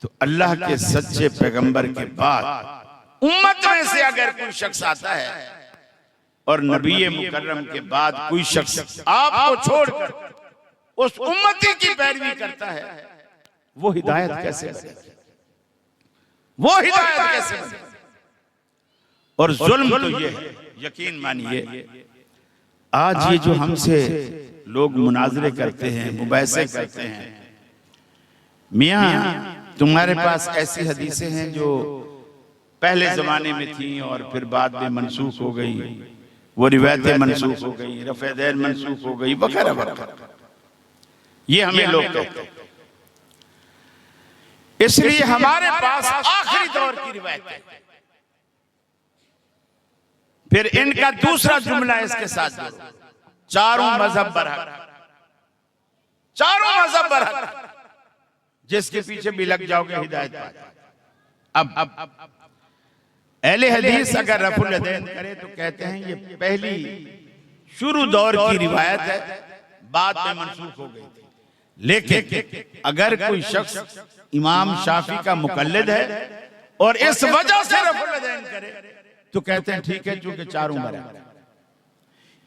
[SPEAKER 1] तो अल्लाह के सच्चे पैगंबर के बाद उम्मत में से अगर कोई शख्स आता है और नबी मुकर्रम के बाद कोई शख्स आपको छोड़कर उस उम्मती की पैरवी करता है, वो हिदायत कैसे बनेगी? वो हिदायत कैसे बनेगी? और जुल्म तो ये है, यकीन मानिए, आज ये जो हमसे लोग मुनाजरे करते हैं, मुबाहिसे करते हैं, मियां तुम्हारे पास ऐसी हदीसें हैं जो पहले जमाने में थी और फिर बाद में मनसूख हो गई, वो रिवायतें मनसूख हो गई, रफ़े दैन मनसूख हो गई, वगैरह वगैरह, ये हमें लोग कहते हैं। इसलिए हमारे पास आखिरी दौर की रिवायत है। फिर इनका दूसरा जुमला इसके साथ, चारों मजहब बरहक, चारों मजहब बरहक, जिसके पीछे भी लग जाओगे हिदायत। अब अहले हदीस अगर रफुल यदैन करे तो कहते हैं ये पहली शुरू दौर की रिवायत है, बाद में मनसूख हो गई थी। लेकिन अगर कोई शख्स इमाम शाफी का मुकल्लिद है और इस वजह से रफुल यदैन करे तो कहते हैं ठीक है, चूंकि चारों बरहक।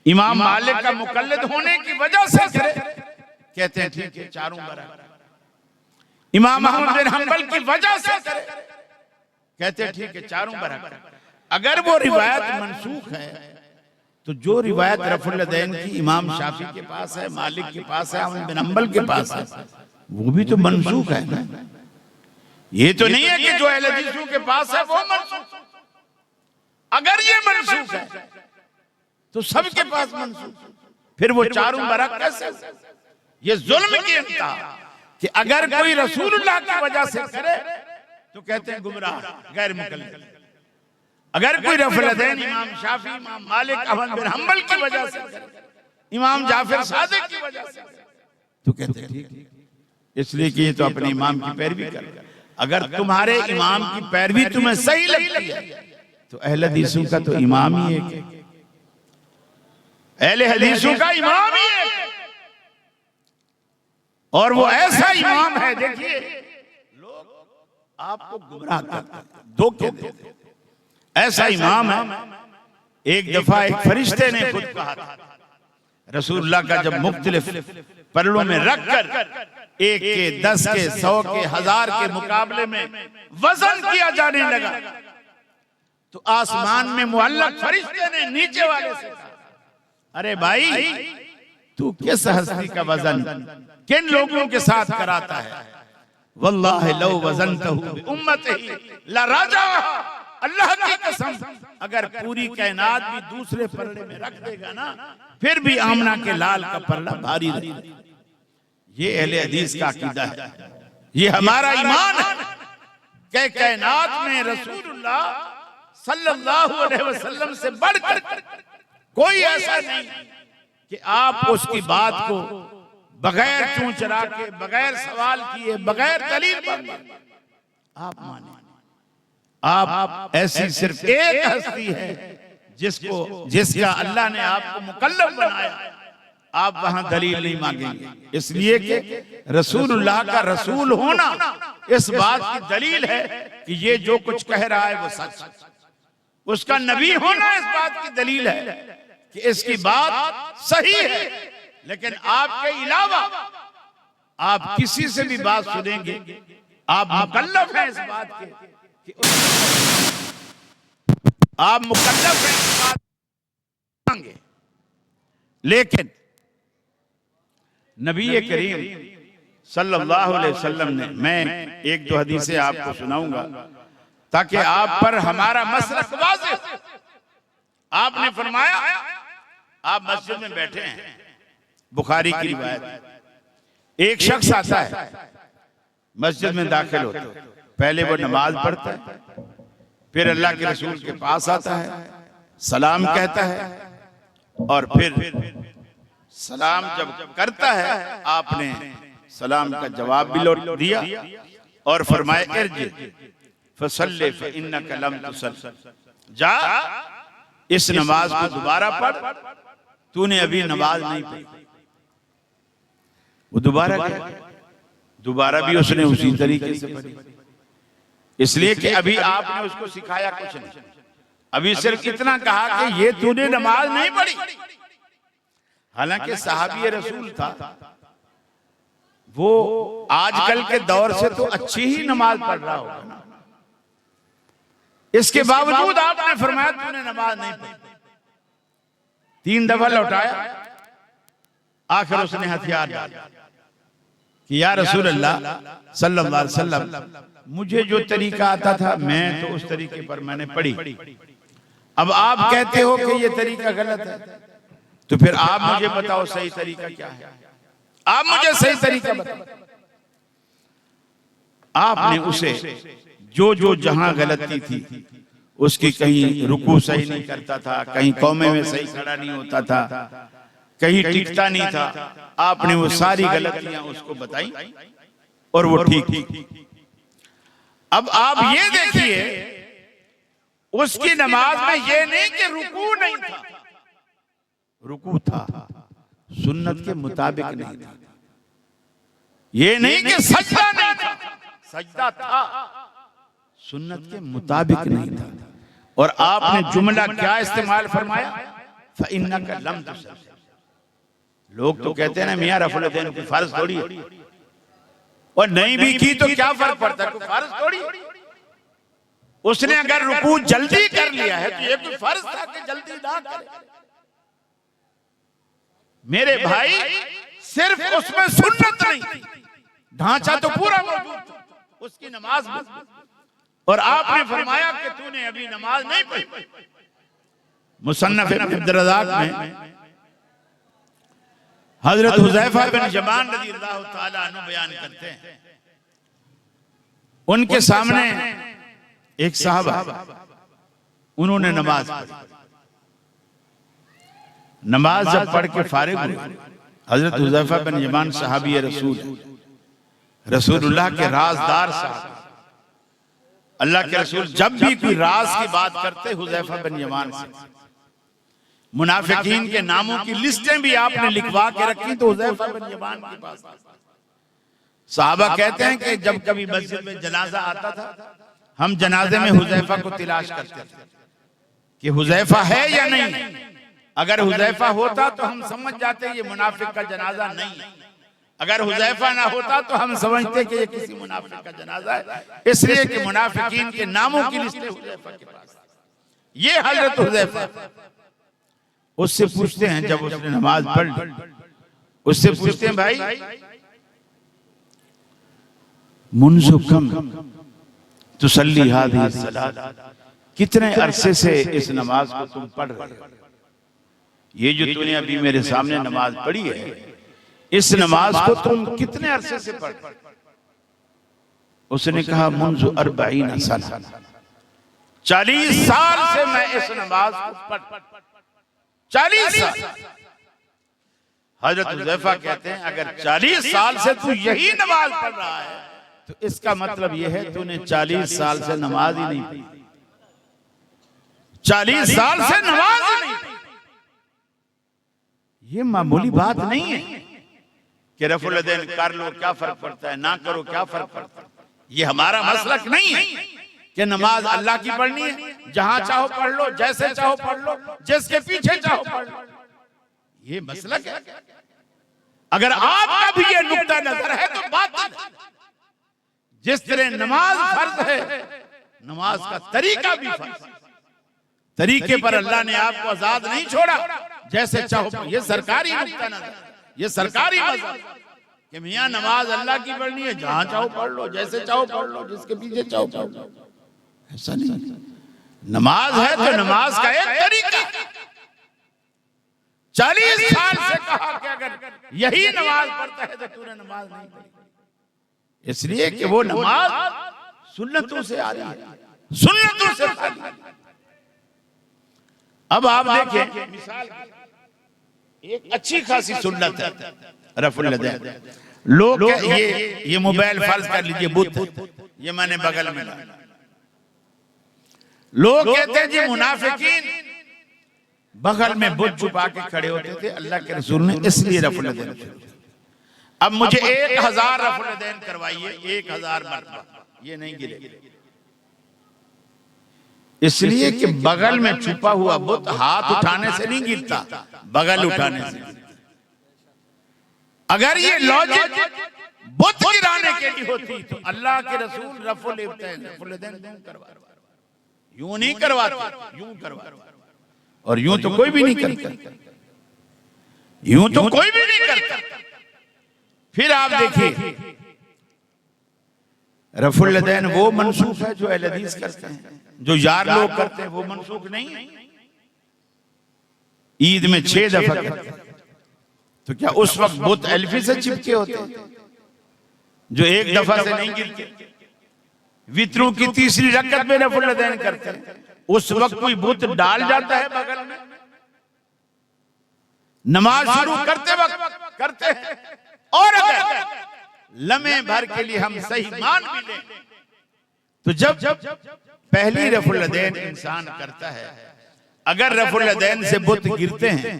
[SPEAKER 1] इमाम मालिक का मुकल्लिद होने की वजह से करे, कहते हैं ठीक है, चारों बरहक। इमाम अहमद बिन हंबल की वजह से करे, कहते हैं ठीक है, चारों बरहक। अगर वो रिवायत मनसूख है तो जो रिवायत रफुल यदैन की इमाम शाफी के पास है, मालिक के पास है, अहमद बिन हंबल के पास है, वो भी तो मनसूख है ना। ये तो नहीं है कि जो अहले हदीसों के पास है वो मनसूख। अगर ये मनसूख है तो सबके पास मनसूख, फिर वो चारों बरहक कैसे? ये जुल्म की इंतहा कि अगर कोई रसूलुल्लाह की वजह से करे तो कहते हैं गुमराह, गैर मुकल्लिद। अगर कोई रफुल यदैन इमाम शाफी, इमाम मालिक, अहमद बिन हंबल की वजह से करे, इमाम जाफर सादिक की वजह से करे, तो कहते हैं ठीक, इसलिए कि ये तो अपने इमाम की पैरवी कर। अगर तुम्हारे इमाम की पैरवी तुम्हें सही लगती है तो अहले हदीसों का तो इमाम ही एक है, अहले हदीसों का इमाम ही एक है। और वो ऐसा इमाम है, देखिए लोग आपको गुमराह करते हैं, धोखे देते हैं। ऐसा इमाम है, एक दफा एक फरिश्ते ने खुद कहा था, रसूलुल्लाह का जब मुख्तलिफ पलड़ों में रखकर 1 के 10 के 100 के 1000 के मुकाबले में वजन किया जाने लगा तो आसमान में मुअल्लक फरिश्ते ने नीचे वाले से कहा, अरे भाई तू किस हस्ती का वजन किन लोगों के साथ कराता है? वल्लाहि लौ वज़नतहु बिउम्मतिही लरजा, अल्लाह की कसम अगर पूरी कायनात भी दूसरे पल्ले में रख देगा ना, फिर भी आमना के लाल का पल्ला भारी रहेगा। ये अहले हदीस का अकीदा है, ये हमारा ईमान है कि कायनात में रसूलुल्लाह सल्लल्लाहु अलैहि वसल्लम से बढ़कर कोई ऐसा नहीं कि आप उसकी बात को बगैर चूं चरा के, बगैर सवाल किए, बगैर दलील पर आप माने। आप ऐसी सिर्फ एक हस्ती है जिसका अल्लाह ने आपको मुकल्लफ बनाया, आप वहां दलील नहीं मांगेंगे, इसलिए कि रसूलुल्लाह का रसूल होना इस बात की दलील है कि ये जो कुछ कह रहा है वो सच। उसका नबी होना इस बात की दलील है कि इसकी बात सही है। लेकिन आपके अलावा आप किसी से भी बात सुनेंगे, आप मुकल्लफ हैं इस बात के कि आप मुकल्लफ हैं इस बात मांगे। लेकिन नबी करीम सल्लल्लाहु अलैहि वसल्लम ने, मैं एक दो हदीसें आपको सुनाऊंगा ताकि आप पर हमारा मसलक वाज़ेह हो। आपने फरमाया, आप मस्जिद में बैठे हैं, बुखारी की रिवायत, एक शख्स आता है, मस्जिद में दाखिल होता है, पहले वो नमाज पढ़ता है, फिर अल्लाह के रसूल के पास आता है, सलाम कहता है, और फिर सलाम जब करता है, आपने सलाम का जवाब भी लौट दिया और फरमाया इर्जि फसल्ले फइन्नका लम तुसल्ली, जा इस नमाज को दोबारा पढ़, तूने अभी नमाज नहीं पढ़ी। वो दोबारा गया, दोबारा भी उसने उसी तरीके से पढ़ी, इसलिए कि अभी आपने उसको सिखाया कुछ नहीं, अभी सिर्फ इतना कहा कि ये तूने नमाज नहीं पढ़ी। हालांकि सहाबी रसूल था, वो आजकल के दौर से तो अच्छी ही नमाज पढ़ रहा होगा ना, इसके बावजूद आपने फरमाया तूने नमाज नहीं पढ़ी। 3 दफा लौटाया, आखिर उसने हथियार डाला कि या रसूल अल्लाह सल्लल्लाहु अलैहि वसल्लम, मुझे जो तरीका आता था मैं तो उस तरीके पर मैंने पढ़ी, अब आप कहते हो कि ये तरीका गलत है, तो फिर आप मुझे बताओ सही तरीका क्या है, आप मुझे सही तरीका बताओ। आपने उसे जो जो जहां गलती थी उसकी, कहीं रुकू सही नहीं करता था, कहीं कौमे में सही खड़ा नहीं होता था, कहीं टिकता नहीं था, आपने वो सारी गलतियां उसको बताई और वो ठीक थी। अब आप ये देखिए, उसकी नमाज में ये नहीं कि रुकू नहीं था, रुकू था, सुन्नत के मुताबिक नहीं था, ये नहीं कि सजदा नहीं था, सजदा था, सुन्नत के मुताबिक नहीं था। और आपने जुमला क्या इस्तेमाल फरमाया, फइन्नका लम तुसल्ली। लोग तो कहते हैं ना मियां रफुलदैन की फर्ज थोड़ी है, और नहीं भी की तो क्या फर्क पड़ता है, कोई फर्ज थोड़ी है। उसने अगर रुकू जल्दी कर लिया है तो ये कोई फर्ज था कि जल्दी ना करे। मेरे भाई, सिर्फ उसमें सुन्नत नहीं थी, ढांचा तो पूरा मौजूद था उसकी नमाज में, और आपने फरमाया कि तूने अभी नमाज नहीं पढ़ी। मुसन्नफ इब्न अब्द रज़्ज़ाक़ में हजरत हुज़ैफा बिन यमान रज़ियल्लाहु ताला अन्हु बयान करते हैं, उनके सामने एक साहबा, उन्होंने नमाज पढ़ी, नमाज जब पढ़ के फारिग हुए, हजरत हुज़ैफा बिन यमान सहाबी रसूल, रसूलुल्लाह के राजदार साहब, अल्लाह के रसूल जब भी कोई राज की बात करते हुज़ैफा बिन यमान से, मुनाफिकीन के नामों की लिस्टें भी आपने लिखवा के रखी तो हुज़ैफा बिन यमान के पास। साहबा कहते हैं कि जब कभी मस्जिद में जनाजा आता था, हम जनाजे में हुज़ैफा को तलाश करते थे कि हुज़ैफा है या नहीं। अगर हुज़ैफा होता तो हम समझ जाते ये मुनाफिक का जनाजा नहीं है, अगर हुज़ैफा ना होता तो हम समझते कि ये किसी मुनाफिक का जनाजा है, इसलिए कि मुनाफिकीन के नामों की लिस्ट हुज़ैफा के पास। ये हजरत हुज़ैफा, उससे पूछते हैं जब उसने नमाज पढ़ ली, उससे पूछते हैं भाई मुन्ज़ु कम तुसल्ली हाज़िही सलात, कितने अरसे से इस नमाज को तुम पढ़ रहे हो, ये जो तूने अभी मेरे सामने नमाज पढ़ी है, इस नमाज को तुम कितने अरसे से पढ़। उसने कहा मुन्ज़ु 40 सना, 40 साल से मैं इस नमाज को पढ़, 40 साल। हजरत हुज़ैफा कहते हैं अगर 40 साल से तू यही नमाज पढ़ रहा है तो इसका मतलब यह है तूने 40 साल से नमाज ही नहीं पढ़ी, 40 साल से नमाज ही नहीं पढ़ी। ये मामूली बात नहीं है कि रफुल यदैन कर लो क्या फर्क पड़ता है, ना करो क्या फर्क पड़ता है। ये हमारा मसलक नहीं है कि नमाज अल्लाह की पढ़नी है, जहां चाहो पढ़ लो, जैसे चाहो पढ़ लो, जिसके पीछे चाहो पढ़ लो, ये मसलक है। अगर आपका भी ये नुक्ता नजर है तो बातिल है। जिस तरह नमाज फर्ज है, नमाज का तरीका भी फर्ज है। तरीके पर अल्लाह ने आपको आजाद नहीं छोड़ा, जैसे चाहो। ये सरकारी नुक्ता नजर, ये सरकारी मजहब कि मियां नमाज अल्लाह की पढ़नी है, जहां चाहो पढ़ लो, जैसे चाहो पढ़ लो, जिसके पीछे चाहो पढ़ लो। ऐसा नहीं, नमाज है तो नमाज का एक तरीका। 40 साल से कहा कि अगर यही नमाज पढ़ता है तो तूने नमाज नहीं पढ़ी, इसलिए कि वो नमाज सुन्नतों से आ रही है, सुन्नतों से खाली। अब आप देखिए, मिसाल एक अच्छी खासी सुन्नत है रफुल यदैन। लोग ये मोबाइल फर्ज कर लीजिए बुत, ये मैंने बगल में ला। लोग कहते हैं जी मुनाफिकीन बगल में बुत छुपा के खड़े होते थे, अल्लाह के रसूल ने इसलिए रफुल यदैन। अब मुझे 1000 रफुल यदैन करवाइए, 1000 मरतबा, ये नहीं गिरे, इसलिए कि बगल में छुपा हुआ बुत हाथ उठाने से नहीं गिरता, बगल उठाने से। अगर ये लॉजिक बुत गिराने के लिए होती तो अल्लाह के रसूल रफुल यदैन करवा, यूं नहीं करवाते, यूं करवाते। और यूं तो कोई भी नहीं करता, यूं तो कोई भी नहीं करता। फिर आप देखिए, रफुल यदैन वो मनसूख है जो अहले हदीस करते हैं, जो यार लोग करते हैं वो मनसूख नहीं है। ईद में 6 दफा करते हैं, तो क्या उस वक्त बुत एल्फी से चिपके होते हैं जो एक दफा से नहीं गिरते? वित्रों की तीसरी रकत में रफुल यदैन करते हैं, उस वक्त कोई बुत डाल जाता है बगल में? नमाज शुरू करते वक्त करते हैं। और अगर लम्हे भर के लिए हम सही मान भी लें तो जब पहली रफुल यदैन इंसान करता है, अगर रफुल यदैन से बुत गिरते हैं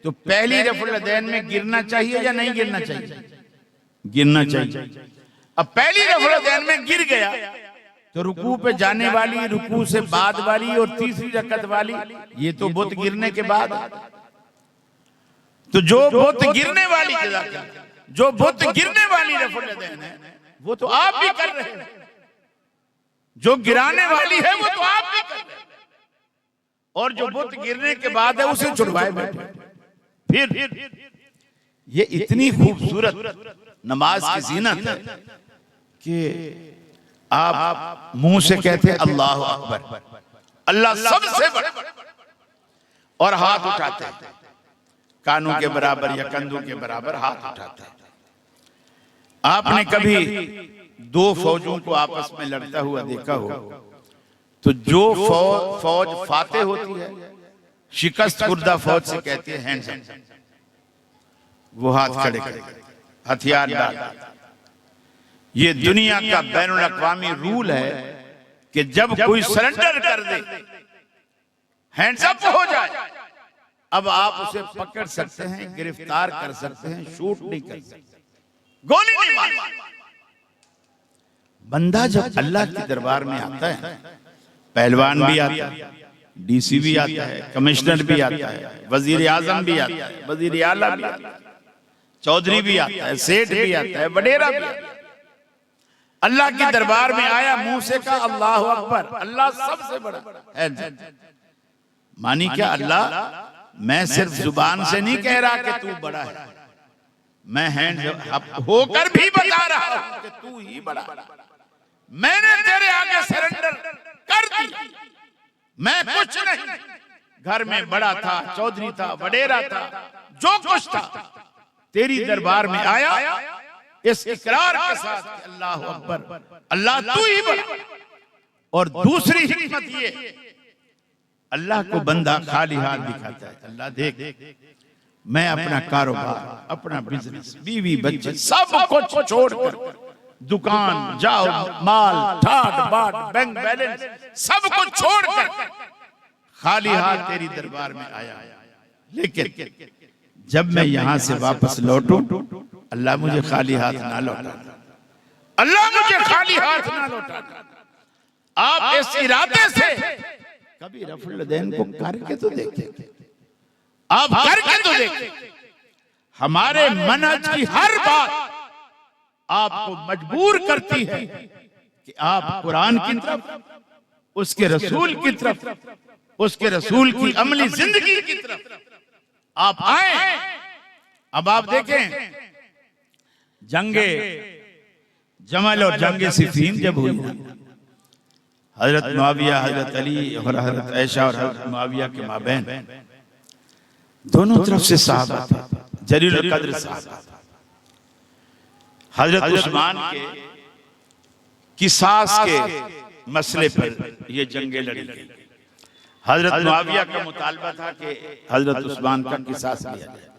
[SPEAKER 1] तो पहली रफुल यदैन में गिरना चाहिए या नहीं गिरना चाहिए? गिरना चाहिए। अब पहली रफुल यदैन में गिर गया तो रुकू पे जाने वाली, रुकू से बाद वाली और तीसरी रकत वाली, ये तो बुत गिरने के बाद। तो जो बुत गिरने वाली, जो बुत गिरने वाली रफुल यदैन है वो तो आप भी कर रहे हैं, जो गिराने वाली है वो तो आप भी कर रहे हैं, और जो बुत गिरने के बाद है उसे छुड़वाए बैठे। फिर ये इतनी खूबसूरत नमाज की ज़ीनत है कि आप मुंह से कहते हैं अल्लाह अकबर, अल्लाह सबसे बड़ा, और हाथ उठाते हैं कानों के बराबर या कंधों के बराबर हाथ उठाते हैं। आपने कभी 2 फौजों को आपस में लड़ता हुआ देखा हो तो जो फौज फाते होती है, शिकस्त खुर्दा फौज से कहती है हैंड्स अप, वो हाथ खड़े कर हथियार डाल। ये दुनिया का बैनुल अक़वामी रूल है कि जब कोई सरेंडर कर दे, हैंड्स अप हो जाए, अब आप उसे पकड़ सकते हैं, गिरफ्तार कर सकते हैं, शूट नहीं कर सकते, गोली नहीं मार सकते। बंदा जब अल्लाह के दरबार में आता है, पहलवान भी आता है, डीसी भी आता है, कमिश्नर भी आता है, वजीर आजम भी आता है, वजीर आला भी आता है, चौधरी भी आता है, सेठ भी आता है, वडेरा भी आता है। अल्लाह के दरबार में आया, मुंह से कहा अल्लाह अकबर, अल्लाह सबसे बड़ा है। मानी क्या? अल्लाह मैं सिर्फ जुबान से नहीं कह रहा कि तू बड़ा है, मैं हैंड होकर भी बता रहा हूं कि तू ही बड़ा है। मैंने तेरे आगे सरेंडर कर दिया, मैं कुछ नहीं। घर में बड़ा था, चौधरी था, वडेरा था, जो कुछ था, तेरी दरबार में आया इस इकरार के साथ कि अल्लाह अकबर, अल्लाह तू ही बड़ा। और दूसरी हिकमत ये, अल्लाह को बंदा खाली हाथ दिखाता है। अल्लाह देख, मैं अपना कारोबार, अपना बिजनेस, बीवी बच्चे सब कुछ छोड़कर, दुकान जाओ, माल ठाट बाट, बैंक बैलेंस सब कुछ छोड़कर खाली हाथ तेरी दरबार में आया। लेकिन जब मैं यहां से वापस लौटूं, अल्लाह मुझे खाली हाथ ना लौटा, अल्लाह मुझे खाली हाथ ना लौटा। आप इस इरादे से कभी रफुल यदैन को करके तो देखें, आप करके तो देखें। हमारे मनहज की हर बात आपको मजबूर करती है कि आप कुरान की तरफ, उसके रसूल की तरफ उसके रसूल की अमली जिंदगी की तरफ आप आए। अब आप देखें जंगे जमल और जंगे सिफीन जब हुई ना, हजरत मुआविया, हजरत अली और हजरत ऐशा और हजरत मुआविया के माबैन दोनों तरफ से साहबा थे, जलील कद्र साहबा। हजरत उस्मान के किसास के मसले पर ये जंगे लड़ी गई। हजरत मुआविया का मुतालबा था कि हजरत उस्मान का किसास लिया जाए।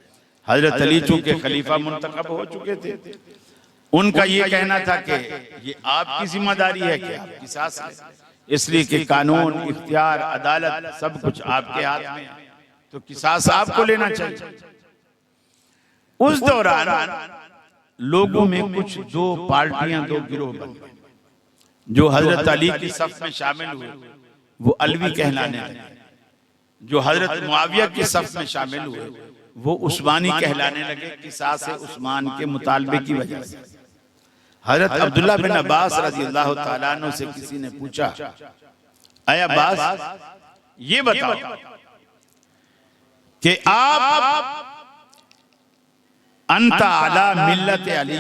[SPEAKER 1] हजरत अली चूंकि खलीफा मुंतखब हो चुके थे, उनका ये कहना था कि ये आपकी जिम्मेदारी है कि आप किसास लें, इसलिए कि कानून, इख्तियार, अदालत सब कुछ आपके हाथ में है, तो किसास आपको लेना चाहिए। उस दौरान लोगों में कुछ दो पार्टियां, दो गिरोह बन गए। जो हजरत अली की सफ में शामिल हुए वो अलवी कहलाने लगे, जो हजरत मुआविया की सफ में शामिल हुए वो उस्मानी कहलाने लगे, किसास उस्मान के मुतालबे की वजह से। हजरत अब्दुल्लाह बिन अब्बास रजी अल्लाह तआला अन्हु से किसी ने पूछा, अय अब्बास ये बताओ कि आप अंता अला मिल्लत अली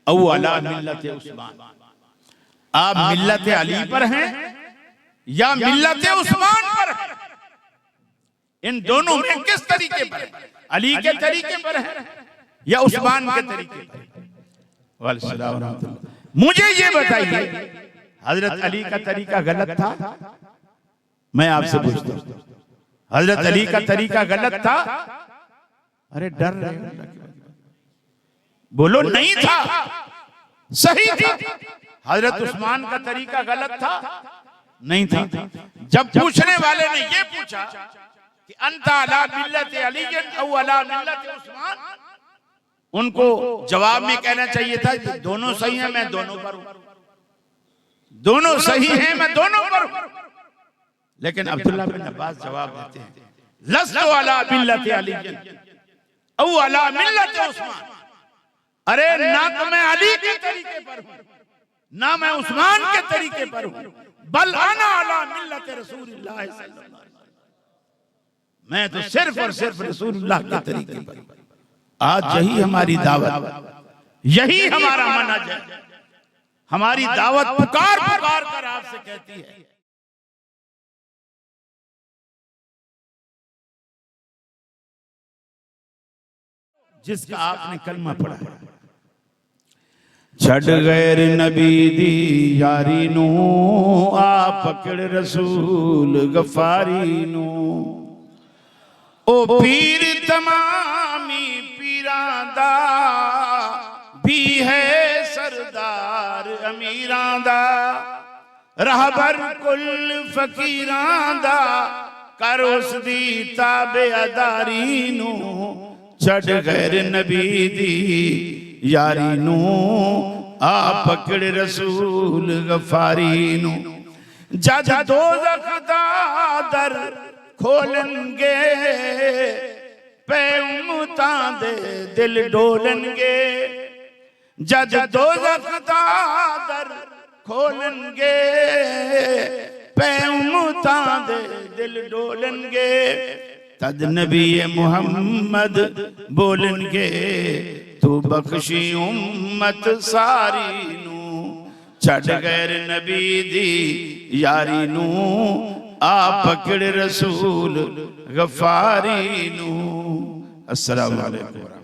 [SPEAKER 1] औ अला मिल्लत उस्मान, आप मिल्लत अली पर हैं या मिल्लत उस्मान पर हैं? इन दोनों में किस तरीके पर है? अली के तरीके पर है या उस्मान के तरीके पर? मुझे ये बताइए, हजरत अली का तरीका गलत था? मैं आपसे पूछता हूं, हजरत अली का तरीका गलत था? अरे डर रहे, बोलो नहीं था, सही था। हजरत उस्मान का तरीका गलत था? नहीं था। जब पूछने वाले ने ये पूछा कि अंता अला मिल्लत अली औ अला मिल्लत उस्मान, उनको जवाब में कहना चाहिए था कि दोनों सही हैं, मैं दोनों पर हूं, दोनों सही हैं, मैं दोनों पर हूं। लेकिन अब्दुल्लाह बिन अब्बास जवाब देते हैं, लस्तु अला मिल्लत अली औ अला मिल्लत उस्मान। अरे ना तो मैं अली के तरीके पर हूं, ना मैं उस्मान के तरीके पर हूं, बल अना अला मिल्लत रसूलुल्लाह सल्लल्लाहु अलैहि वसल्लम, मैं तो सिर्फ और सिर्फ रसूलुल्लाह के तरीके पर। आज यही हमारी दावत, यही हमारा मनहज है। हमारी दावत पुकार पुकार कर आपसे कहती है, जिसका आपने कलमा पढ़ा है, छड़ गैर नबी दी यारी नू, आ पकड़ रसूल गफारी नू, ओ पीर तमामी पीरां दा भी है सरदार अमीरां दा, रहबर कुल फकीरां दा कर उस दी ताबेदारी नू, छड़ गैर नबी दी यारी नू, आ पकड़ रसूल गफारी नू। जज दोज़ख दा दर खोलनगे, पे उम्मतां दे दिल डोलनगे, जज दोज़ख दा दर खोलनगे, पे उम्मतां दे दिल डोलनगे, तद नबी मुहम्मद बोलनगे, तू बख्शी उम्मत सारी नू, छड़ गैर नबी दी यारी नू, आ पकड़ रसूल गफारी नू। अस्सलामु अलैकुम।